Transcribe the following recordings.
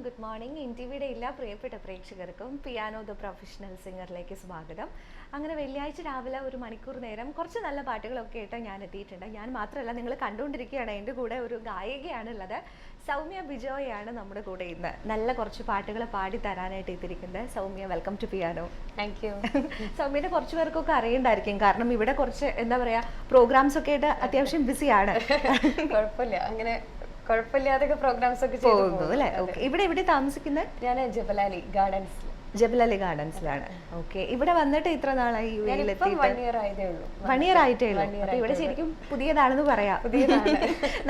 Good morning. ഇന്ത്യയുടെ എല്ലാ പ്രിയപ്പെട്ട പ്രേക്ഷകർക്കും പിയാനോ ദ പ്രൊഫഷണൽ സിംഗറിലേക്ക് സ്വാഗതം. അങ്ങനെ വെള്ളിയാഴ്ച രാവിലെ ഒരു മണിക്കൂർ നേരം കുറച്ച് നല്ല പാട്ടുകളൊക്കെ ആയിട്ട് ഞാൻ എത്തിയിട്ടുണ്ട്. ഞാൻ മാത്രമല്ല, നിങ്ങൾ കണ്ടുകൊണ്ടിരിക്കുകയാണ്, എൻ്റെ കൂടെ ഒരു ഗായികയാണുള്ളത്. സൗമ്യ ബിജോയാണ് നമ്മുടെ കൂടെ ഇന്ന് നല്ല കുറച്ച് പാട്ടുകൾ പാടി തരാനായിട്ട് എത്തിയിരിക്കുന്നത്. Soumya, welcome to piano. Thank you. സൗമ്യനെ കുറച്ച് പേർക്കൊക്കെ അറിയണ്ടായിരിക്കും, കാരണം ഇവിടെ കുറച്ച് എന്താ പറയുക, പ്രോഗ്രാംസ് ഒക്കെ ആയിട്ട് അത്യാവശ്യം ബിസിയാണ്. കുഴപ്പമില്ല, അങ്ങനെ കുഴപ്പമില്ലാതൊക്കെ പ്രോഗ്രാംസ് ഒക്കെ പോകുന്നു അല്ലേ? ഓക്കെ. ഇവിടെ എവിടെ താമസിക്കുന്നത്? ഞാൻ ജബലാലി ഗാർഡൻസ്. ജബലലി ഗാർഡൻസിലാണ്. ഓക്കെ. ഇവിടെ വന്നിട്ട് ഇത്ര നാളായി? വൺ ഇയർ ആയിട്ടേ ഉള്ളൂ. അപ്പൊ ഇവിടെ ശരിക്കും പുതിയതാണെന്ന് പറയാം. പുതിയതാണ്.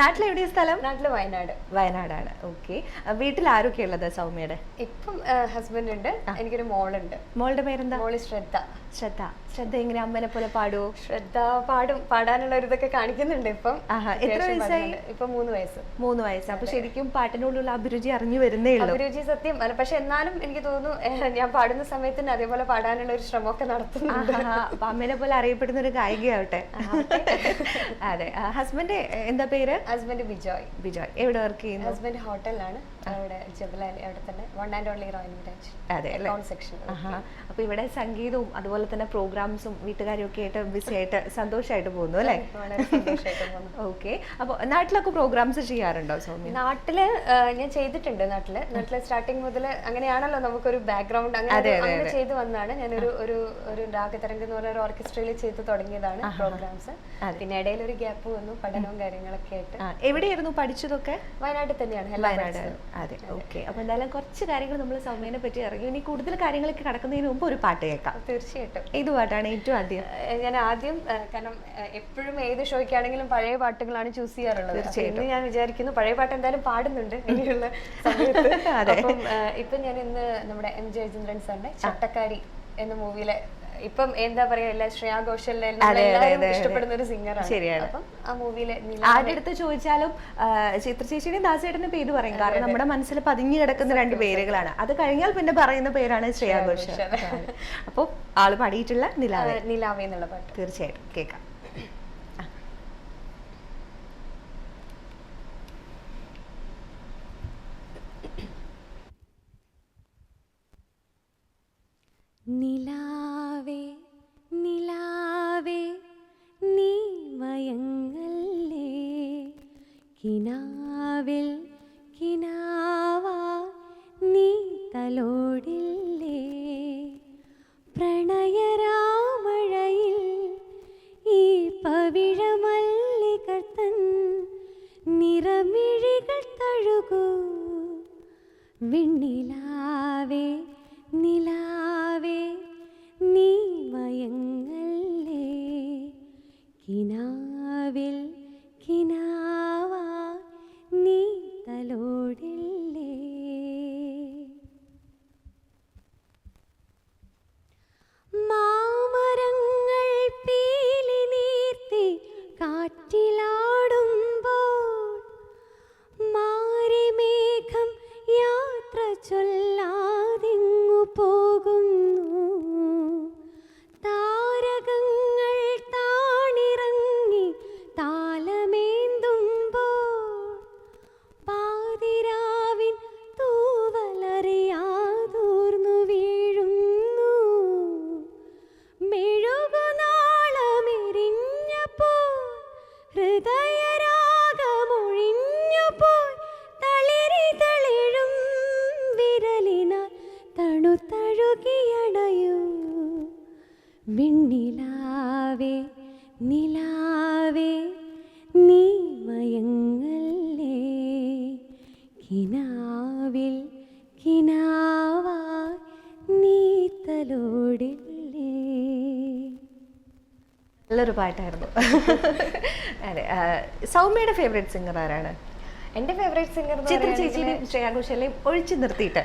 നാട്ടിലെവിടെയാ സ്ഥലം? നാട്ടില് വയനാട്. വയനാടാണ്. ഓക്കെ. വീട്ടിൽ ആരൊക്കെ ഉള്ളത് സൗമ്യയുടെ? ഇപ്പം ഹസ്ബൻഡ് ഉണ്ട്, എനിക്കൊരു മോളുണ്ട്. മോളുടെ പേരെന്താ? മോള് ശ്രദ്ധ. ശ്രദ്ധ. ശ്രദ്ധ എങ്ങനെ അമ്മനെ പോലെ പാടുവോ? ശ്രദ്ധ പാടാനുള്ള ഒരു ഇതൊക്കെ കാണിക്കുന്നുണ്ട് ഇപ്പം. എത്ര വയസ്സായി? ഇപ്പൊ 3 വയസ്സ്. 3 വയസ്സ്. അപ്പൊ ശരിക്കും പാട്ടിനോടുള്ള അഭിരുചി അറിഞ്ഞു വരുന്നേ ഉള്ളൂ. അഭിരുചി സത്യം അല്ല, പക്ഷെ എന്നാലും എനിക്ക് തോന്നുന്നു ഞാൻ പാടുന്ന സമയത്ത് തന്നെ അതേപോലെ പാടാനുള്ള ഒരു ശ്രമമൊക്കെ നടത്തുന്നുണ്ട്. അപ്പൊ അമ്മേനെ പോലെ അറിയപ്പെടുന്ന ഒരു ഗായികയാവട്ടെ. അതെ. ഹസ്ബൻഡ് എന്താ പേര്? ഹസ്ബൻഡ് ബിജോയ്. ബിജോയ്. എവിടെ വർക്ക് ചെയ്യുന്നു? ഹസ്ബൻഡ് ഹോട്ടലിലാണ്, അവിടെ ജബലാലി, അവിടെ തന്നെ one and only royal Viraj. അതെ, സെക്ഷൻ. അപ്പൊ ഇവിടെ സംഗീതവും അതുപോലെ തന്നെ പ്രോഗ്രാംസും വീട്ടുകാരും ഒക്കെ ആയിട്ട് ബിസി ആയിട്ട് സന്തോഷമായിട്ട് പോകുന്നു അല്ലേ? ഓക്കെ. അപ്പൊ നാട്ടിലൊക്കെ പ്രോഗ്രാംസ് ചെയ്യാറുണ്ടോ സൗമ്യ? നാട്ടില് ഞാൻ ചെയ്തിട്ടുണ്ട്. നാട്ടില് സ്റ്റാർട്ടിങ് മുതൽ അങ്ങനെയാണല്ലോ നമുക്കൊരു ബാക്ക്ഗ്രൗണ്ട്, അങ്ങനെ ചെയ്തു വന്നാണ്. ഞാനൊരു ഒരു രാഗതരംഗം എന്ന് പറഞ്ഞ ഒരു ഓർക്കസ്ട്രയിൽ ചെയ്ത് തുടങ്ങിയതാണ് പ്രോഗ്രാംസ്. പിന്നെ ഇടയിൽ ഒരു ഗ്യാപ്പ് വന്നു, പഠനവും കാര്യങ്ങളൊക്കെ ആയിട്ട്. എവിടെയായിരുന്നു പഠിച്ചതൊക്കെ? വയനാട്ടിൽ തന്നെയാണ്. വയനാട്. അതെ. ഓക്കെ. അപ്പൊ എന്തായാലും കുറച്ച് കാര്യങ്ങൾ നമ്മൾ സൗമ്യനെ പറ്റി ഇറങ്ങി. ഇനി കൂടുതൽ കാര്യങ്ങളൊക്കെ കടക്കുന്നതിന് മുമ്പ് ഒരു പാട്ട് കേൾക്കാം. തീർച്ചയായിട്ടും. ഏത് പാട്ടാണ് ഏറ്റവും ആദ്യം? ഞാൻ ആദ്യം, കാരണം എപ്പോഴും ഏത് ഷോയ്ക്കാണെങ്കിലും പഴയ പാട്ടുകളാണ് ചൂസ് ചെയ്യാറുള്ളത്. തീർച്ചയായിട്ടും ഞാൻ വിചാരിക്കുന്നു പഴയ പാട്ട് എന്തായാലും പാടുന്നുണ്ട് ഇനിയുള്ള സമയത്ത്. അപ്പം ഇപ്പൊ ഞാൻ ഇന്ന് നമ്മുടെ എം ജയചന്ദ്രൻ സാറിന്റെ ചട്ടക്കാരി എന്ന മൂവിയിലെ, ഇപ്പം എന്താ പറയാ, എല്ലാ ശ്രേയാ ഘോഷലിനെ ഇഷ്ടപ്പെടുന്ന ഒരു സിംഗറാണ്. ശരിയാണ്. അപ്പം ആ മൂവിയിലെ ആരുടെ അടുത്ത് ചോദിച്ചാലും ചിത്ര ചേച്ചിയുടെയും ദാസേട്ടന്റെ പേര് പറയും, കാരണം നമ്മുടെ മനസ്സിൽ പതിഞ്ഞു കിടക്കുന്ന 2 പേരുകളാണ്. അത് കഴിഞ്ഞാൽ പിന്നെ പറയുന്ന പേരാണ് ശ്രേയാ ഘോഷൽ. അപ്പൊ ആള് പാടിയിട്ടുള്ള നിലാവേ എന്നുള്ള പാട്ട് തീർച്ചയായിട്ടും കേൾക്കാം. നിലാവേ നിലാവേ നീ മയങ്ങല്ലേ, കിനാവിൽ കിനാവാ നീ തലോടില്ലേ, പ്രണയരാമഴയിൽ ഈ പവിഴമല്ലികൾ തൻ നിറമിഴികൾ തഴുകൂ, വിണ്ണിലാവേ നിലാവേ നീ മയങ്ങല്ലേ, കിനാവിൽ കിനാവാ നീ തലോടില്ലേ. മാമരങ്ങൾ പീലി നീർത്തി കാറ്റിലാടുമ്പോൾ, മാരിമേഘം യാത്ര ചൊല്ലാതിങ്ങു പോകുന്നു, താരകങ്ങൾ താണിറങ്ങി താലമേന്തുമ്പോൾ, പാതിരാവിൻ തൂവലറിയാതൂർന്നു വീഴുന്നു, മെഴുകുനാളമെരിഞ്ഞപ്പോൾ ഹൃദയരാഗമൊഴിഞ്ഞുപോയി, തളിരി തളിരും വിരലിനാൽ തണുതഴുകിയണയൂ, വിണ്ണിലാവേ നിലാവേ നീ മയങ്ങല്ലേ, കിനാവിൽ കിനാവാ നീ തലോടില്ലേ. നല്ലൊരു പാട്ടായിരുന്നു. അതെ. സൗമ്യയുടെ ഫേവറേറ്റ് സിംഗർ ആരാണ്? എന്റെ ഫേവറേറ്റ് സിംഗർ ചിത്ര ചേച്ചിയും ശ്രേയാ ഘോഷാലിനെയും ഒഴിച്ചു നിർത്തിയിട്ട്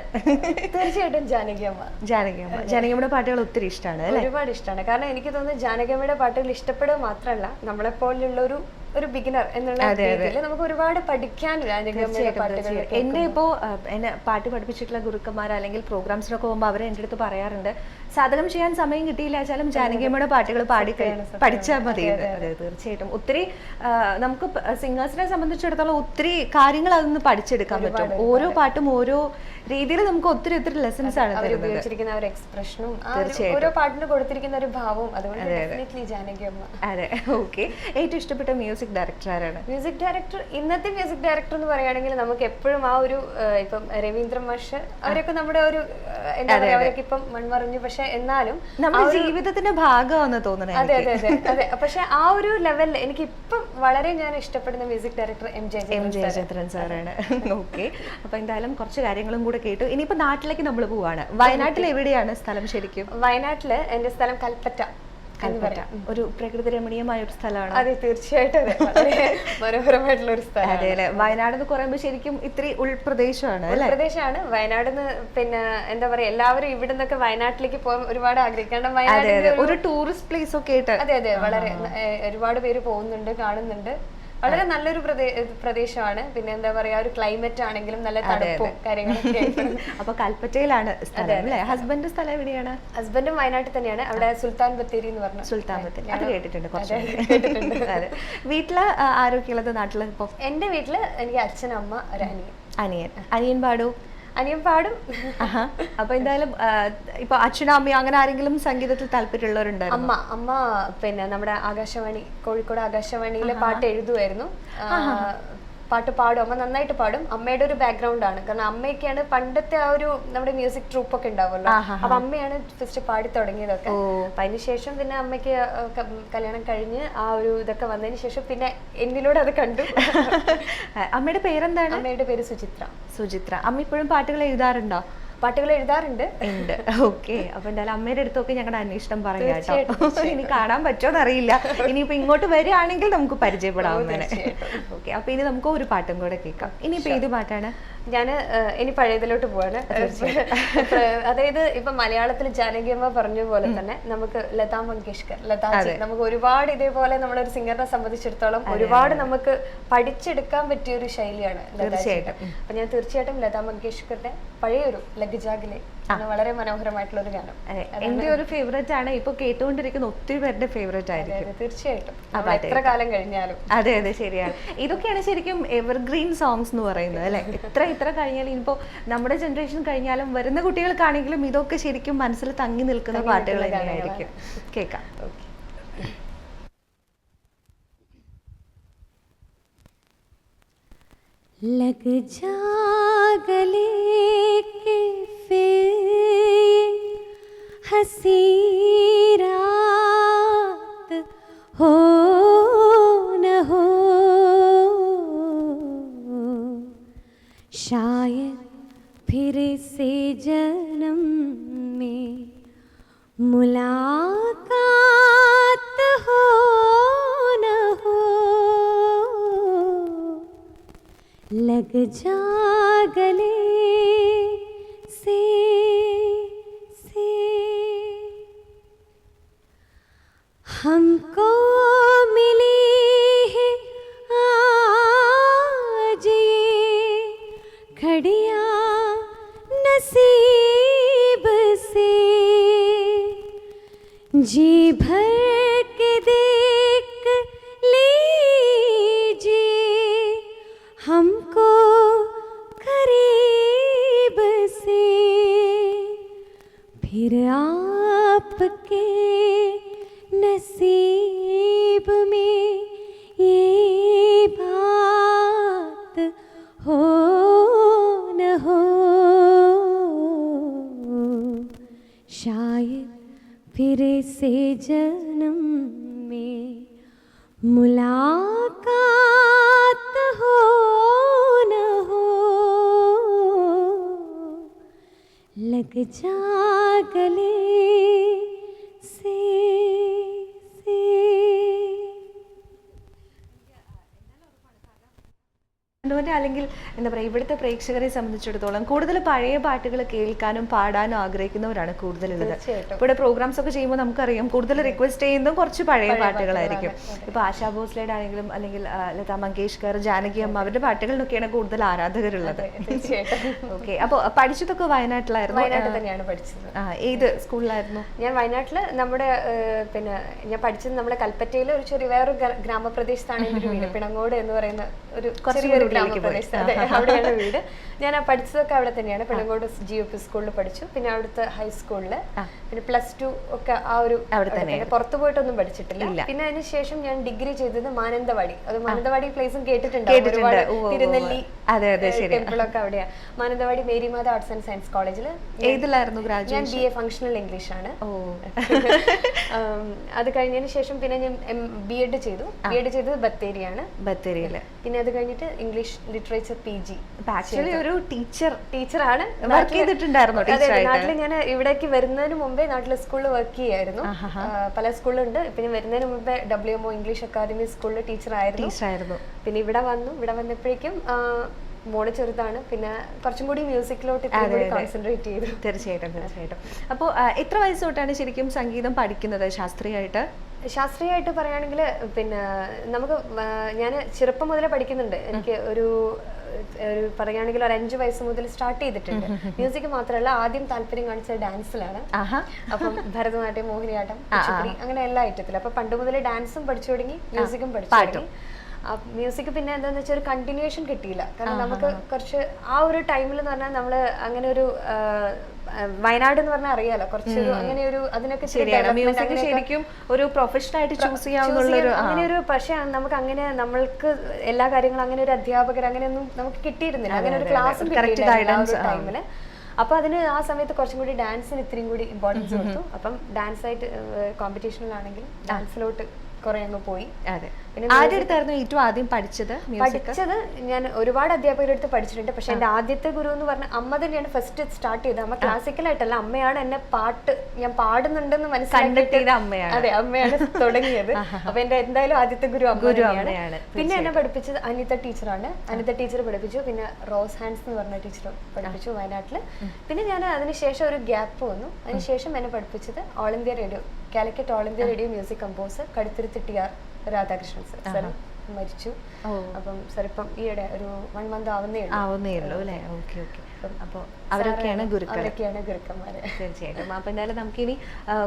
തീർച്ചയായിട്ടും ജാനകിയമ്മ. ജാനകിയമ്മയുടെ പാട്ടുകൾ ഒത്തിരി ഇഷ്ടമാണ് അല്ലേ? ഒരുപാട് ഇഷ്ടമാണ്. കാരണം എനിക്ക് തോന്നുന്നു ജാനകിയമ്മയുടെ പാട്ടുകൾ ഇഷ്ടപ്പെടുക മാത്രമല്ല, നമ്മളെപ്പോലുള്ളൊരു ഒരു ബിഗിനർ എന്നുള്ള രീതിയിൽ നമുക്ക് ഒരുപാട് പഠിക്കാൻ പാട്ടുകൾ. എന്റെ ഇപ്പോ എന്നെ പാട്ട് പഠിപ്പിച്ചിട്ടുള്ള ഗുരുക്കന്മാർ അല്ലെങ്കിൽ പ്രോഗ്രാംസിനൊക്കെ പോകുമ്പോൾ അവർ എൻ്റെ അടുത്ത് പറയാറുണ്ട്, സാധകം ചെയ്യാൻ സമയം കിട്ടിയില്ല വെച്ചാലും ജാനകിയമ്മയുടെ പാട്ടുകൾ പാടി പഠിച്ചാൽ മതി. അതെ, തീർച്ചയായിട്ടും ഒത്തിരി നമുക്ക് സിംഗേഴ്സിനെ സംബന്ധിച്ചിടത്തോളം ഒത്തിരി കാര്യങ്ങൾ അതിൽ പഠിച്ചെടുക്കാൻ പറ്റും. ഓരോ പാട്ടും ഓരോ രീതിയിൽ നമുക്ക് ഒത്തിരി ഒത്തിരി ലെസൺസ് ആണ് ഉപയോഗിച്ചിരിക്കുന്ന ഒരു എക്സ്പ്രഷനും ഓരോ പാട്ടിന് കൊടുത്തിരിക്കുന്ന ഒരു ഭാവവും. അതുകൊണ്ട് ഡെഫിനറ്റ്ലി ജാനകിയമ്മ. അതെ, ഓക്കെ. ഏറ്റവും ഇഷ്ടപ്പെട്ട മ്യൂസിക് ഡയറക്ടർ ആരാണ്? മ്യൂസിക് ഡയറക്ടർ, ഇന്നത്തെ മ്യൂസിക് ഡയറക്ടർ എന്ന് പറയുകയാണെങ്കിൽ നമുക്ക് എപ്പോഴും ആ ഒരു ഇപ്പം രവീന്ദ്ര മാഷ് അവരൊക്കെ നമ്മുടെ ഒരു എന്താ പറയാ, അവരൊക്കെ ഇപ്പം മൺമറഞ്ഞു. പക്ഷെ എന്നാലും നമ്മുടെ ജീവിതത്തിന്റെ ഭാഗമാണെന്ന് തോന്നുന്നത്. അതെ അതെ അതെ അതെ. പക്ഷെ ആ ഒരു ലെവലിൽ എനിക്ക് ഇപ്പം വളരെ ഞാൻ ഇഷ്ടപ്പെടുന്ന മ്യൂസിക് ഡയറക്ടർ എം ജയചന്ദ്രൻ സാറാണ്. ഓക്കെ, അപ്പൊ എന്തായാലും കുറച്ച് കാര്യങ്ങളും കൂടെ കേട്ടു. ഇനിയിപ്പോ നാട്ടിലേക്ക് നമ്മൾ പോവാണ്. വയനാട്ടിൽ എവിടെയാണ് സ്ഥലം ശരിക്കും? വയനാട്ടില് എന്റെ സ്ഥലം കൽപ്പറ്റ. ഒരു പ്രകൃതി രമണീയമായ ഒരു സ്ഥലമാണ്. അതെ, തീർച്ചയായിട്ടും മനോഹരമായിട്ടുള്ള ഒരു സ്ഥലം. അതെ അല്ലെ, വയനാട് എന്ന് പറയുമ്പോൾ ശരിക്കും ഇത്തിരി ഉൾപ്രദേശമാണ്. ഉൾപ്രദേശമാണ് വയനാട്. പിന്നെ എന്താ പറയാ, എല്ലാവരും ഇവിടെ നിന്നൊക്കെ വയനാട്ടിലേക്ക് പോകാൻ ഒരുപാട് ആഗ്രഹിക്കണം. വയനാട് ഒരു ടൂറിസ്റ്റ് പ്ലേസ് ഒക്കെ ആയിട്ട്. അതെ അതെ, വളരെ ഒരുപാട് പേര് പോകുന്നുണ്ട്, കാണുന്നുണ്ട്. വളരെ നല്ലൊരു പ്രദേശമാണ്. പിന്നെ എന്താ പറയാ, ഒരു ക്ലൈമറ്റ് ആണെങ്കിലും നല്ല തണുപ്പും കാര്യങ്ങളൊക്കെ. അപ്പൊ കൽപ്പറ്റയിലാണ് സ്ഥലം അല്ലേ? ഹസ്ബൻഡ് സ്ഥലം എവിടെയാണ്? ഹസ്ബൻഡും വയനാട്ടിൽ തന്നെയാണ്. അവിടെ സുൽത്താൻ ബത്തേരി എന്ന് പറഞ്ഞ. സുൽത്താൻ ബത്തേരി, അത് കേട്ടിട്ടുണ്ട് കുറച്ച്. അതെ. വീട്ടില് ആരൊക്കെയുള്ളത് നാട്ടില്? ഇപ്പൊ എന്റെ വീട്ടില് എനിക്ക് അച്ഛൻ, അമ്മ, ഒരു അനിയൻ പാടൂ? അനിയൻ പാടും. അപ്പൊ എന്തായാലും ഇപ്പൊ അച്ഛനും അമ്മയും അങ്ങനെ ആരെങ്കിലും സംഗീതത്തിൽ താല്പര്യമുള്ളവരുണ്ട്? അമ്മ പിന്നെ നമ്മുടെ ആകാശവാണി, കോഴിക്കോട് ആകാശവാണിയിലെ പാട്ട് എഴുതുമായിരുന്നു. പാട്ട് പാടും, അമ്മ നന്നായിട്ട് പാടും. അമ്മയുടെ ഒരു ബാക്ക്ഗ്രൗണ്ട് ആണ്, കാരണം അമ്മയൊക്കെയാണ് പണ്ടത്തെ ആ ഒരു നമ്മുടെ മ്യൂസിക് ട്രൂപ്പ് ഒക്കെ ഉണ്ടാവുമല്ലോ, അപ്പൊ അമ്മയാണ് ഫസ്റ്റ് പാടി തുടങ്ങിയതൊക്കെ. അപ്പൊ അതിനുശേഷം പിന്നെ അമ്മയ്ക്ക് കല്യാണം കഴിഞ്ഞ് ആ ഒരു ഇതൊക്കെ വന്നതിന് ശേഷം പിന്നെ എന്നിലൂടെ അത് കണ്ടു. അമ്മയുടെ പേരെന്താണ്? അമ്മയുടെ പേര് സുചിത്ര. അമ്മ ഇപ്പോഴും പാട്ടുകൾ എഴുതാറുണ്ടോ? പാട്ടുകൾ എഴുതാറുണ്ട്. ഓക്കെ, അപ്പൊ എന്തായാലും അമ്മയുടെ അടുത്തൊക്കെ ഞങ്ങളുടെ അന്വേഷണം പറയാം കേട്ടോ. ഇനി കാണാൻ പറ്റുമോ അറിയില്ല, ഇനിയിപ്പോ ഇങ്ങോട്ട് വരികയാണെങ്കിൽ നമുക്ക് പരിചയപ്പെടാവുന്നതാണ്. ഓക്കെ, അപ്പൊ ഇനി നമുക്ക് ഒരു പാട്ടും കൂടെ കേൾക്കാം. ഇനിയിപ്പോ ഏത് പാട്ടാണ്? ഞാന് ഇനി പഴയതിലോട്ട് പോവാണ്. അതായത് ഇപ്പൊ മലയാളത്തിൽ ജാനകിയമ്മ പറഞ്ഞ പോലെ തന്നെ നമുക്ക് ലതാ മങ്കേഷ്കർ, ലതാജി, നമുക്ക് ഒരുപാട് ഇതേപോലെ നമ്മളൊരു സിംഗറിനെ സംബന്ധിച്ചിടത്തോളം ഒരുപാട് നമുക്ക് പഠിച്ചെടുക്കാൻ പറ്റിയ ഒരു ശൈലിയാണ് ലതാജിയുടെ. അപ്പൊ ഞാൻ തീർച്ചയായിട്ടും ലതാ മങ്കേഷ്കറുടെ പഴയൊരു ലഗ്ജാഗിലെ വളരെ മനോഹരമായിട്ടുള്ള ഒരു ഗാനം എന്റെ ഒരു ഫേവറേറ്റ് ആണ്. ഇപ്പൊ കേട്ടുകൊണ്ടിരിക്കുന്ന ഒത്തിരി പേരുടെ ഫേവറേറ്റ് ആയിരിക്കും. തീർച്ചയായിട്ടും എത്ര കാലം കഴിഞ്ഞാലും. അതെ അതെ, ശരിയാണ്. ഇതൊക്കെയാണ് ശരിക്കും എവർഗ്രീൻ സോങ്സ് എന്ന് പറയുന്നത് അല്ലെ. ഇത്ര കഴിഞ്ഞാലും ഇനിയിപ്പോ നമ്മുടെ ജനറേഷൻ കഴിഞ്ഞാലും വരുന്ന കുട്ടികൾക്കാണെങ്കിലും ഇതൊക്കെ ശരിക്കും മനസ്സിൽ തങ്ങി നിൽക്കുന്ന പാട്ടുകൾ തന്നെയായിരിക്കും. കേൾക്കാം. लग जा गले के फिर हंसी रात हो न हो, शायद फिर से जन्म में मुलाकात हो न हो, लग जा गले से हमको मिली है आज ये घड़ियां नसीब से, जी भर के देख लीजिए हमको करीब से, फिर आपके नसीब में ये बात हो न हो, शायद फिर से जन्म में मुलाकात हो न हो, लग जा गले से അല്ലെങ്കിൽ എന്താ പറയുക ഇവിടുത്തെ പ്രേക്ഷകരെ സംബന്ധിച്ചിടത്തോളം കൂടുതൽ പഴയ പാട്ടുകൾ കേൾക്കാനും പാടാനും ആഗ്രഹിക്കുന്നവരാണ് കൂടുതലുള്ളത്. ഇവിടെ പ്രോഗ്രാംസ് ഒക്കെ ചെയ്യുമ്പോൾ നമുക്കറിയാം കൂടുതൽ റിക്വസ്റ്റ് ചെയ്യുന്നതും കുറച്ച് പഴയ പാട്ടുകളായിരിക്കും. ഇപ്പൊ ആശാ ഭോസ്ലയുടെ ആണെങ്കിലും അല്ലെങ്കിൽ ലതാ മങ്കേഷ്കർ, ജാനകി അമ്മ, അവരുടെ പാട്ടുകളിലൊക്കെയാണ് കൂടുതൽ ആരാധകരുള്ളത്. ഓക്കെ, അപ്പോൾ പഠിച്ചതൊക്കെ വയനാട്ടിലായിരുന്നു? വയനാട്ടിൽ തന്നെയാണ് പഠിച്ചത്. ഏത് സ്കൂളിലായിരുന്നു? ഞാൻ വയനാട്ടില് നമ്മുടെ പിന്നെ ഞാൻ പഠിച്ചത് നമ്മുടെ കൽപ്പറ്റയിലെ ഒരു ചെറിയ വേറൊരു ഗ്രാമപ്രദേശത്താണ് എൻ്റെ ഒരു വീട്. പിണങ്ങോട് എന്ന് പറയുന്ന ഒരു ചെറിയൊരു ഗ്രാമപ്രദേശത്ത്, അതെ, അവിടെയാണ് വീട്. ഞാൻ പഠിച്ചതൊക്കെ അവിടെ തന്നെയാണ്. പിണങ്ങോട് GOP സ്കൂളിൽ പഠിച്ചു. പിന്നെ അവിടുത്തെ ഹൈസ്കൂളില്, പിന്നെ +2 ഒക്കെ ആ ഒരു പുറത്തു പോയിട്ടൊന്നും പഠിച്ചിട്ടില്ല. പിന്നെ അതിനുശേഷം ഞാൻ ഡിഗ്രി ചെയ്തത് മാനന്തവാടി. അത് മാനന്തവാടി പ്ലേസും കേട്ടിട്ടുണ്ടാവും, ഒരുപാട് തിരുനെല്ലി ടെമ്പിളൊക്കെ അവിടെയാണ്. Mananthavady Marymatha arts and science കോളേജിൽ. ഏതിലായിരുന്നു ഗ്രാജുവേഷൻ? ഞാൻ BA ഫങ്ഷണൽ ഇംഗ്ലീഷ് ആണ്. അത് കഴിഞ്ഞതിന് ശേഷം പിന്നെ ഞാൻ B.Ed ചെയ്തു. B.Ed ചെയ്തത് ബത്തേരിയാണ്. ബത്തേരിയില്. പിന്നെ അത് കഴിഞ്ഞിട്ട് ഇംഗ്ലീഷ് ലിറ്ററേച്ചർ PG. ആക്ച്വലി ഒരു ടീച്ചറാണ്. വർക്ക് ചെയ്തിട്ടുണ്ടായിരുന്നു നാട്ടിൽ. ഞാൻ ഇവിടേക്ക് വരുന്നതിന് മുമ്പേ നാട്ടിലെ സ്കൂളിൽ വർക്ക് ചെയ്യായിരുന്നു. പല സ്കൂളുണ്ട്. പിന്നെ വരുന്നതിന് മുമ്പേ WMO ഇംഗ്ലീഷ് അക്കാദമി സ്കൂളിൽ ടീച്ചറായിരുന്നു. പിന്നെ ഇവിടെ വന്നപ്പോഴേക്കും മോള് ചെറുതാണ്. പിന്നെ കുറച്ചും കൂടി മ്യൂസിക്കിലോട്ട് കോൺസെൻട്രേറ്റ് ചെയ്തു. തീർച്ചയായിട്ടും. അപ്പോൾ എത്ര വയസ്സ് തൊട്ടാണ് ശരിക്കും സംഗീതം പഠിക്കുന്നത് ശാസ്ത്രീയമായിട്ട്? ശാസ്ത്രീയമായിട്ട് പറയുകയാണെങ്കിൽ പിന്നെ നമുക്ക് ഞാൻ ചെറുപ്പം മുതലേ പഠിക്കുന്നുണ്ട്. എനിക്ക് ഒരു പറയുകയാണെങ്കിൽ ഒരു 5 വയസ്സ് മുതൽ സ്റ്റാർട്ട് ചെയ്തിട്ടുണ്ട്. മ്യൂസിക് മാത്രമല്ല, ആദ്യം താല്പര്യം കാണിച്ചത് ഡാൻസിലാണ്. അപ്പം ഭരതനാട്യം, മോഹിനിയാട്ടം, കുച്ചിപ്പുടി, അങ്ങനെ എല്ലാ ഐറ്റത്തിലും. അപ്പൊ പണ്ട് മുതലേ ഡാൻസും പഠിച്ചു തുടങ്ങി, മ്യൂസിക്കും പഠിച്ചു തുടങ്ങി. മ്യൂസിക് പിന്നെ എന്താന്ന് വെച്ചാൽ ഒരു കണ്ടിന്യൂഷൻ കിട്ടിയില്ല. കാരണം നമുക്ക് കുറച്ച് ആ ഒരു ടൈമിൽ എന്ന് പറഞ്ഞാൽ നമ്മള് അങ്ങനെ ഒരു വയനാട് എന്ന് പറഞ്ഞാൽ അറിയാലോ, കുറച്ചൊരു അങ്ങനെ ഒരു അതിനൊക്കെ ശരിക്കും ഒരു പ്രൊഫഷണൽ ആയിട്ട് ചൂസ് ചെയ്യാവുന്ന അങ്ങനെ ഒരു, പക്ഷെ നമുക്ക് അങ്ങനെ നമ്മൾക്ക് എല്ലാ കാര്യങ്ങളും അങ്ങനെ ഒരു അധ്യാപകർ അങ്ങനെയൊന്നും നമുക്ക് കിട്ടിയിരുന്നില്ല. അങ്ങനെ ഒരു ക്ലാസ്സും കിട്ടിയില്ല ടൈമില്. അപ്പൊ അതിന് ആ സമയത്ത് കുറച്ചും കൂടി ഡാൻസിന് ഇത്രയും കൂടി ഇമ്പോർട്ടൻസ് കൊടുത്തു. അപ്പം ഡാൻസ് ആയിട്ട് കോമ്പറ്റീഷനിലാണെങ്കിൽ ഡാൻസിലോട്ട് കുറെ അങ്ങ് പോയി. ഏറ്റവും ആദ്യം പഠിച്ചത് ഞാൻ ഒരുപാട് അധ്യാപകരുടെ അടുത്ത് പഠിച്ചിട്ടുണ്ട്. പക്ഷെ എന്റെ ആദ്യത്തെ ഗുരു എന്ന് പറഞ്ഞ അമ്മ തന്നെയാണ് ഫസ്റ്റ് സ്റ്റാർട്ട് ചെയ്തത്. അമ്മ ക്ലാസിക്കലായിട്ടല്ല, അമ്മയാണ് എന്നെ ഞാൻ പാടുന്നുണ്ടെന്ന് മനസ്സിലാക്കിയിട്ട് അതെ അമ്മയാണ് തുടങ്ങിയത്. അപ്പൊ എന്റെ എന്തായാലും ആദ്യത്തെ ഗുരു അമ്മ തന്നെയാണ്. പിന്നെ എന്നെ പഠിപ്പിച്ചത് അനിത ടീച്ചറാണ്. അനിത ടീച്ചർ പഠിപ്പിച്ചു. പിന്നെ റോസ് ഹാൻഡ്സ് എന്ന് പറഞ്ഞ ടീച്ചർ പഠിപ്പിച്ചു വയനാട്ടില്. പിന്നെ ഞാൻ അതിനുശേഷം ഒരു ഗ്യാപ്പ് വന്നു. അതിനുശേഷം എന്നെ പഠിപ്പിച്ചത് all India radio, Calicut all India radio music composer Kaduthuruthy TR Radhakrishnan sir മരിച്ചു. അപ്പം സർ ഇപ്പം ഈയിടെ ഒരു 1 മന്ത് ആവുന്നേ ഉള്ളൂ അല്ലേ? ഓക്കെ. അപ്പോൾ അവരൊക്കെയാണ് ഗുരുക്കന്മാര്. തീർച്ചയായിട്ടും. അപ്പൊ എന്തായാലും നമുക്കിനി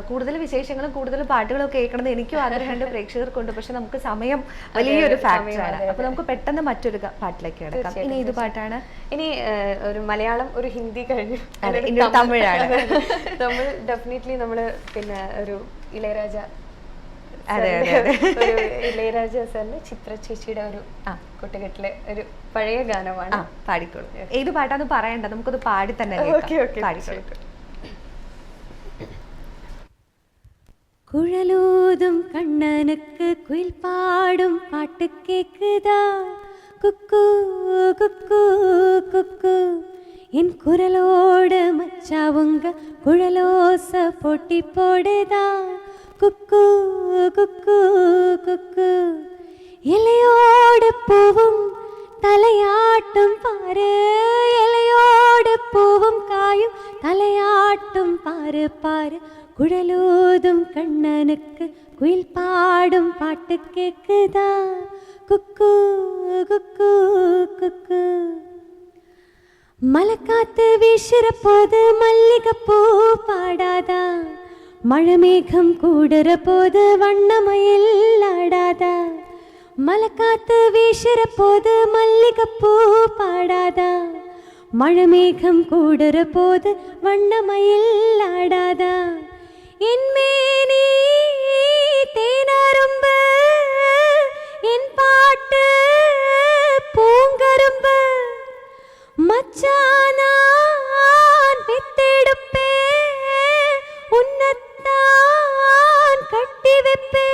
കൂടുതൽ വിശേഷങ്ങളും കൂടുതൽ പാട്ടുകളും ഒക്കെ കേൾക്കണമെന്ന് എനിക്കും ആഗ്രഹമുണ്ട്, പ്രേക്ഷകർക്കുണ്ട്. പക്ഷെ നമുക്ക് സമയം വലിയൊരു ഫാക്ടറാണ്. അപ്പൊ നമുക്ക് പെട്ടെന്ന് മറ്റൊരു പാട്ടിലേക്ക് കിടക്കാം. ഇനി ഏത് പാട്ടാണ്? ഇനി ഒരു മലയാളം, ഒരു ഹിന്ദി കഴിഞ്ഞു, തമിഴാണ്. തമിഴ് ഡെഫിനറ്റ്ലി നമ്മള് പിന്നെ ഒരു ഇളയരാജ ഇളയരാജ സാറിന്റെ ചിത്ര ചേച്ചിയുടെ ഒരു കുട്ടികെട്ടിലെ ഒരു പഴയ ഗാനമാണ്. പാടിക്കോളൂ. ഏത് പാട്ടാന്ന് പറയണ്ട, നമുക്കത് പാടി തന്നെ പാടിക്കോളൂ. குழலூதும் கண்ணனுக்கு குயில் பாடும் பாட்டு கேக்குதா, குக்கு குக்கு குக்கு. என் குரலோடு மச்சாவுங்க குழலோச போட்டி போடுதா, குக்கு குக்கு குக்கு. இலையோடு பூவும் தலையாட்டும் பாரு, இலையோடு பூவும் காயும் தலையாட்டும் பாரு பாரு. குழலூதும் கண்ணனுக்கு குயில் பாடும் பாட்டு கேக்குதா, குக்கு குக்கு குக்கு. மலைக்காத்து வீசுற போது மல்லிகைப்பூ பாடாதா, மழைமேகம் கூடுற போது வண்ணமயில் ஆடாதா. மலைக்காத்து வீசுற போது மல்லிகைப்பூ பாடாதா, மழைமேகம் கூடுற போது வண்ணமயில் ஆடாதா. என் மேனி தேனரும்பு, என் பாட்டு பூங்கரும்பு. மச்சானான் பெத்தெடுப்பே, உன்னத்தான் கட்டி வைப்பே.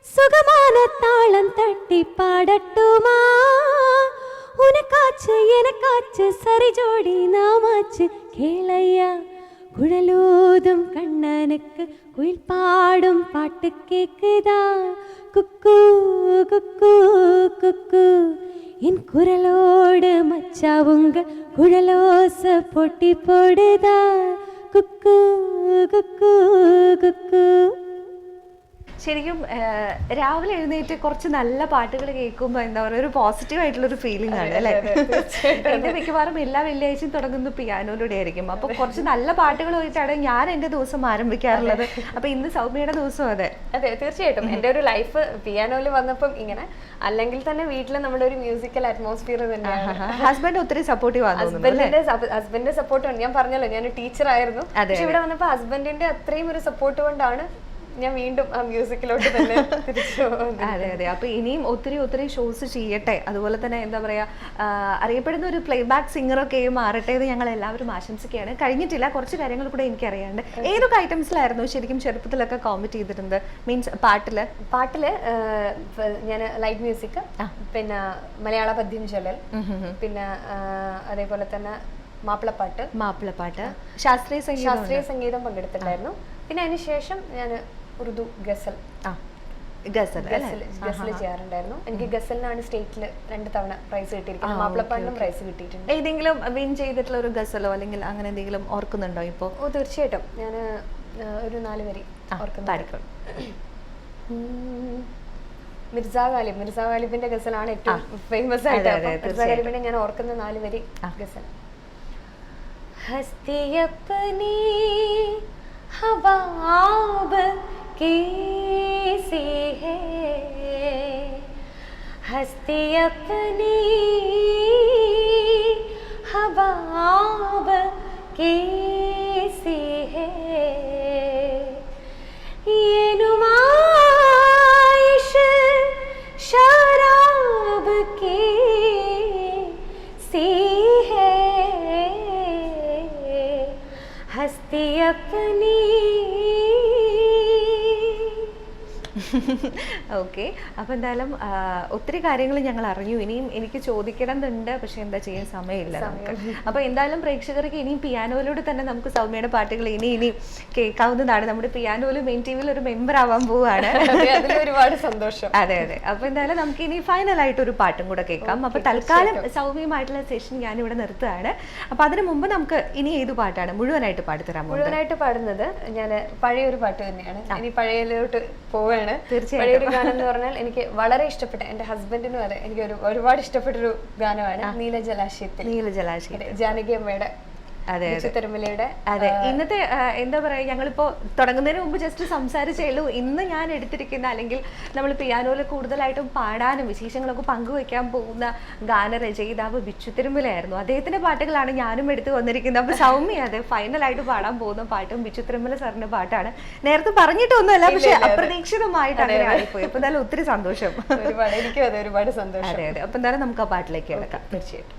சுகமான தாளம் தட்டி பாடட்டுமா, உனக்காச்சு எனக்காச்சு சரி ஜோடி நாமாச்சு கேளையா. குழலூதும் கண்ணனுக்கு குயில் பாடும் பாட்டு கேக்குதா, குக்கு குக்கு குக்கு. என் குரலோடு மச்சாவுங்க குழலோச பொட்டி போடுதா குக்கு குக்கு കുക്കു. ശരിക്കും രാവിലെ എഴുന്നേറ്റ് കുറച്ച് നല്ല പാട്ടുകൾ കേൾക്കുമ്പോൾ എന്താ പറയുക, ഒരു പോസിറ്റീവ് ആയിട്ടുള്ളൊരു ഫീലിംഗ് ആണ് അല്ലേ? എന്റെ മിക്കവാറും എല്ലാ വെള്ളിയാഴ്ചയും തുടങ്ങുന്ന പിയാനോയിലൂടെ ആയിരിക്കും. അപ്പൊ കുറച്ച് നല്ല പാട്ടുകളുമായിട്ടാണ് ഞാൻ എന്റെ ദിവസം ആരംഭിക്കാറുള്ളത്. അപ്പൊ ഇന്ന് സൗമ്യയുടെ ദിവസം അതെ. അതെ, തീർച്ചയായിട്ടും എന്റെ ഒരു ലൈഫ് പിയാനോയിൽ വന്നപ്പം ഇങ്ങനെ, അല്ലെങ്കിൽ തന്നെ വീട്ടിൽ നമ്മുടെ ഒരു മ്യൂസിക്കൽ അറ്റ്മോസ്ഫിയർ തന്നെയാണ്. ഹസ്ബൻഡ് ഒത്തിരി സപ്പോർട്ടീവ് ഹസ്ബൻഡിന്റെ സപ്പോർട്ട് ഞാൻ പറഞ്ഞല്ലോ, ഞാൻ ടീച്ചർ ആയിരുന്നു. പക്ഷെ ഇവിടെ വന്നപ്പോ ഹസ്ബൻഡിന്റെ അത്രയും ഒരു സപ്പോർട്ട് കൊണ്ടാണ് ഞാൻ വീണ്ടും ആ മ്യൂസിക്കിലോട്ട് തന്നെ തിരിച്ചു. അതെ അതെ. അപ്പൊ ഇനിയും ഒത്തിരി ഒത്തിരി ഷോസ് ചെയ്യട്ടെ, അതുപോലെ തന്നെ എന്താ പറയാ, അറിയപ്പെടുന്ന ഒരു പ്ലേബാക്ക് സിംഗറൊക്കെ മാറട്ടെ എന്ന് ഞങ്ങൾ എല്ലാവരും ആശംസിക്കുകയാണ്. കഴിഞ്ഞിട്ടില്ല, കുറച്ച് കാര്യങ്ങൾ കൂടെ എനിക്കറിയാണ്ട്. ഏതൊക്കെ ഐറ്റംസിലായിരുന്നു ശരിക്കും ചെറുപ്പത്തിലൊക്കെ കോമ്പറ്റ് ചെയ്തിട്ടുണ്ട്? മീൻസ് പാട്ടില് ഞാൻ ലൈറ്റ് മ്യൂസിക്, പിന്നെ മലയാള പദ്യം ചൊല്ലൽ, പിന്നെ അതേപോലെ തന്നെ മാപ്പിളപ്പാട്ട്, ശാസ്ത്രീയ സംഗീതം പങ്കെടുത്തിട്ടുണ്ടായിരുന്നു. പിന്നെ അതിനുശേഷം ഞാൻ ഉറുദു ഗസൽ ചെയ്യാറുണ്ടായിരുന്നു. എനിക്ക് ഗസലിനാണ് സ്റ്റേറ്റിൽ 2 തവണ പ്രൈസ് കിട്ടിയിരിക്കുന്നത്. മാപ്പിളപ്പാട്ടിലും പ്രൈസ് കിട്ടിയിട്ടുണ്ട്. ഏതെങ്കിലും വിൻ ചെയ്തിട്ടുള്ള ഒരു ഗസലോ അല്ലെങ്കിൽ അങ്ങനെ എന്തെങ്കിലും ഓർക്കുന്നുണ്ടോ ഇപ്പോ? ഓ തീർച്ചയായിട്ടും. ഞാൻ ഒരു 4 വരി ഓർക്കുന്നു. മിർസാ ഗാലിബിന്റെ ഗസലാണ് ഏറ്റവും ഫേമസ് ആയിട്ട്. മിർസാ ഗാലിബിന്റെ ഞാൻ ഓർക്കുന്ന 4 വരി ഗസൽ. ഹസ്തി അപ്നി ഹവാബ് कैसी है, हस्ती अपनी हवाब कैसी है, ये नुमाइश शराब की सी है, हस्ती अपनी. ഓക്കെ. അപ്പോൾ എന്തായാലും ഒത്തിരി കാര്യങ്ങൾ ഞങ്ങൾ അറിഞ്ഞു. ഇനിയും എനിക്ക് ചോദിക്കണമെന്നുണ്ട്, പക്ഷെ എന്താ ചെയ്യാൻ സമയമില്ല നമുക്ക്. അപ്പോൾ എന്തായാലും പ്രേക്ഷകർക്ക് ഇനിയും പിയാനോയിലൂടെ തന്നെ നമുക്ക് സൗമ്യയുടെ പാട്ടുകൾ ഇനി കേൾക്കാവുന്നതാണ്. നമ്മുടെ പിയാനോയിലും മെയിൻ ടിവിയിൽ ഒരു മെമ്പർ ആവാൻ പോവുകയാണ്. ഒരുപാട് സന്തോഷം. അതെ അതെ. അപ്പോൾ എന്തായാലും നമുക്ക് ഇനി ഫൈനലായിട്ട് ഒരു പാട്ടും കൂടെ കേൾക്കാം. അപ്പോൾ തൽക്കാലം സൗമ്യമായിട്ടുള്ള സെഷൻ ഞാനിവിടെ നിർത്തുകയാണ്. അപ്പോൾ അതിന് മുമ്പ് നമുക്ക് ഇനി ഏത് പാട്ടാണ് മുഴുവനായിട്ട് പാടിത്തരാൻ? മുഴുവനായിട്ട് പാടുന്നത് ഞാൻ പഴയൊരു പാട്ട് തന്നെയാണ്. ഇനി പഴയതിലോട്ട് പോവുകയാണ്. തീർച്ചയായും. ഗാനം എന്ന് പറഞ്ഞാൽ എനിക്ക് വളരെ ഇഷ്ടപ്പെട്ട, എന്റെ ഹസ്ബൻഡിനും അതെ എനിക്ക് ഒരുപാട് ഇഷ്ടപ്പെട്ടൊരു ഗാനമാണ് നീലജലാശയത്തിൽ, ജാനകി അമ്മയുടെ. അതെ അതെ. ഇന്നത്തെ എന്താ പറയാ, ഞങ്ങളിപ്പോ തുടങ്ങുന്നതിന് മുമ്പ് ജസ്റ്റ് സംസാരിച്ചേയുള്ളൂ. ഇന്ന് ഞാൻ എടുത്തിരിക്കുന്ന, അല്ലെങ്കിൽ നമ്മൾ പിയാനോയിൽ കൂടുതലായിട്ടും പാടാനും വിശേഷങ്ങളൊക്കെ പങ്കുവെക്കാൻ പോകുന്ന ഗാനരചയിതാവ് ബിച്ചു തിരുമലയായിരുന്നു. അദ്ദേഹത്തിന്റെ പാട്ടുകളാണ് ഞാനും എടുത്തു വന്നിരിക്കുന്നത്. അപ്പൊ സൗമ്യ അതെ ഫൈനലായിട്ട് പാടാൻ പോകുന്ന പാട്ടും ബിച്ചു തിരുമല സാറിന്റെ പാട്ടാണ്. നേരത്തെ പറഞ്ഞിട്ടൊന്നുമല്ല, പക്ഷെ അപ്രതീക്ഷിതമായിട്ട് അങ്ങനെ ആയിപ്പോയി. അപ്പൊ എന്തായാലും ഒത്തിരി സന്തോഷം. എനിക്കും അതെ ഒരുപാട് സന്തോഷം. അതെ അതെ. അപ്പൊ എന്തായാലും നമുക്ക് ആ പാട്ടിലേക്ക് കിടക്കാം. തീർച്ചയായിട്ടും.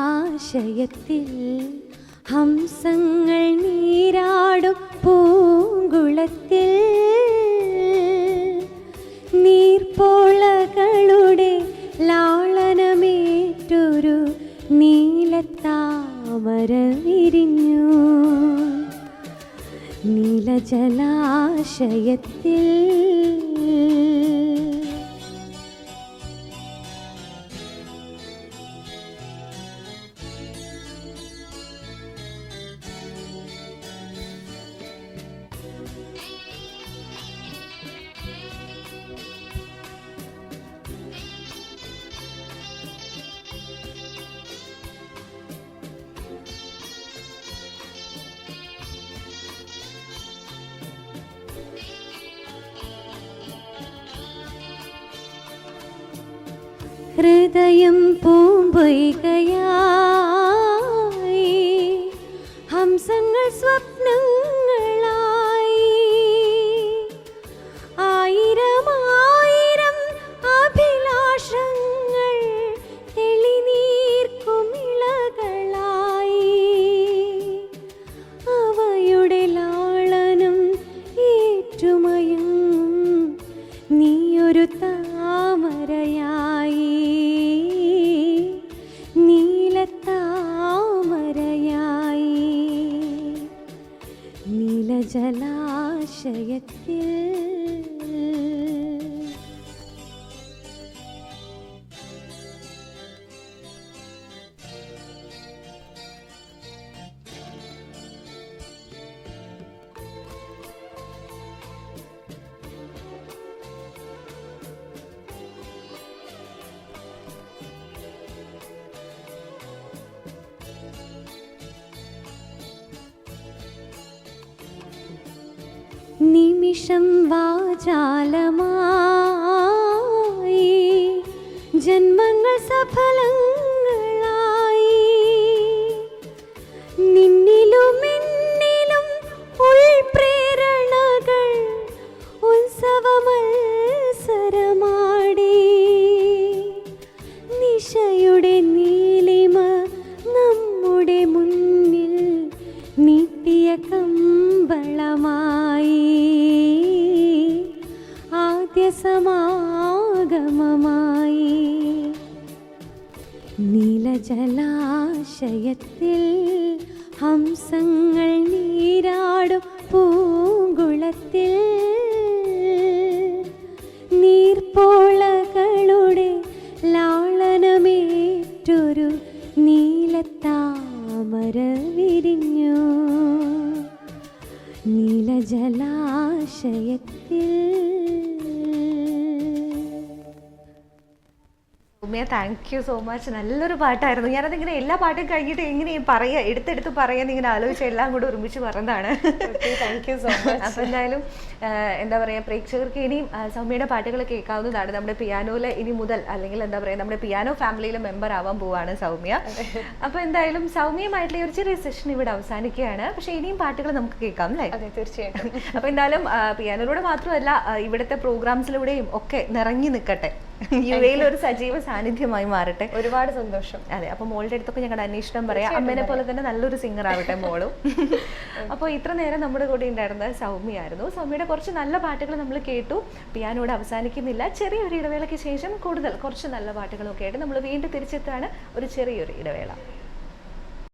നീലജലാശയത്തിൽ ഹംസങ്ങൾ നീരാടും പൂങ്കുളത്തിൽ നീർപ്പോളകളുടെ ലാളനമേറ്റൊരു നീലത്താമര വിരിഞ്ഞു. നീലജലാശയത്തിൽ ഹൃദയം പൂമ്പൊയ്കയായി ഹംസങ്ങൾ സ്വപ്നങ്ങളായി ആയിരം അഭിലാഷങ്ങൾ തെളിനീർക്കുമിളകളായി അവയുടെ ലാളനം ഏറ്റുമയങ്ങും നീയൊരു താമരയായി. നീലജലാശയത്തിൽ നിമിഷം വാചാലമായി ജന്മങ്ങൾ സഫലങ്ങളായി നിന്നിലും എന്നിലും ഉൾപ്രേരണകൾ ഉത്സവമത്സരമാടി നിശയുടെ നീലിമ നമ്മുടെ മുന്നിൽ നീട്ടിയ കമ്പളമായി ആദ്യ സമാഗമമായി നീലജലാശയത്തിൽ ഹംസങ്ങൾ നീരാടും പൂങ്കുളത്തിൽ നീർപ്പോളകളുടെ ലാളനമേറ്റൊരു നീലത്താമര വിരിഞ്ഞു നീലജലാശയത്തിൽ. Soumya, thank you so much. നല്ലൊരു പാട്ടായിരുന്നു. ഞാനതിങ്ങനെ എല്ലാ പാട്ടും കഴിഞ്ഞിട്ട് എങ്ങനെ പറയാ എടുത്തെടുത്ത് പറയാൻ ഇങ്ങനെ ആലോചിച്ച് എല്ലാം കൂടെ ഒരുമിച്ച് പറഞ്ഞതാണ്. Thank you so much. അപ്പം എന്തായാലും എന്താ പറയുക, പ്രേക്ഷകർക്ക് ഇനിയും സൗമ്യയുടെ പാട്ടുകൾ കേൾക്കാവുന്നതാണ്. നമ്മുടെ പിയാനോയിലെ ഇനി മുതൽ, അല്ലെങ്കിൽ എന്താ പറയുക, നമ്മുടെ പിയാനോ ഫാമിലിയിലെ മെമ്പർ ആവാൻ പോവാണ് സൗമ്യ. അപ്പോൾ എന്തായാലും സൗമ്യമായിട്ടുള്ള ഒരു ചെറിയ സെഷൻ ഇവിടെ അവസാനിക്കുകയാണ്. പക്ഷേ ഇനിയും പാട്ടുകൾ നമുക്ക് കേൾക്കാം അല്ലേ? അതെ, തീർച്ചയായിട്ടും. അപ്പോൾ എന്തായാലും പിയാനോയിലൂടെ മാത്രമല്ല ഇവിടുത്തെ പ്രോഗ്രാംസിലൂടെയും ഒക്കെ നിറഞ്ഞു നിൽക്കട്ടെ. യുഎയിൽ ഒരു സജീവ സാന്നിധ്യമായി മാറട്ടെ. ഒരുപാട് സന്തോഷം. അതെ, അപ്പൊ മോളുടെ അടുത്തൊക്കെ ഞങ്ങളുടെ അന്വേഷണം പറയാം. അമ്മേനെ പോലെ തന്നെ നല്ലൊരു സിംഗർ ആവട്ടെ മോളും. അപ്പോൾ ഇത്ര നേരം നമ്മുടെ കൂടെ ഉണ്ടായിരുന്നത് സൗമ്യയായിരുന്നു. സൗമ്യയുടെ കുറച്ച് നല്ല പാട്ടുകൾ നമ്മൾ കേട്ടു. പിയാനോട് അവസാനിക്കുന്നില്ല. ചെറിയൊരു ഇടവേളയ്ക്ക് ശേഷം കുറച്ച് നല്ല പാട്ടുകളൊക്കെ ആയിട്ട് നമ്മൾ വീണ്ടും തിരിച്ചെത്താണ്. ഒരു ചെറിയൊരു ഇടവേള.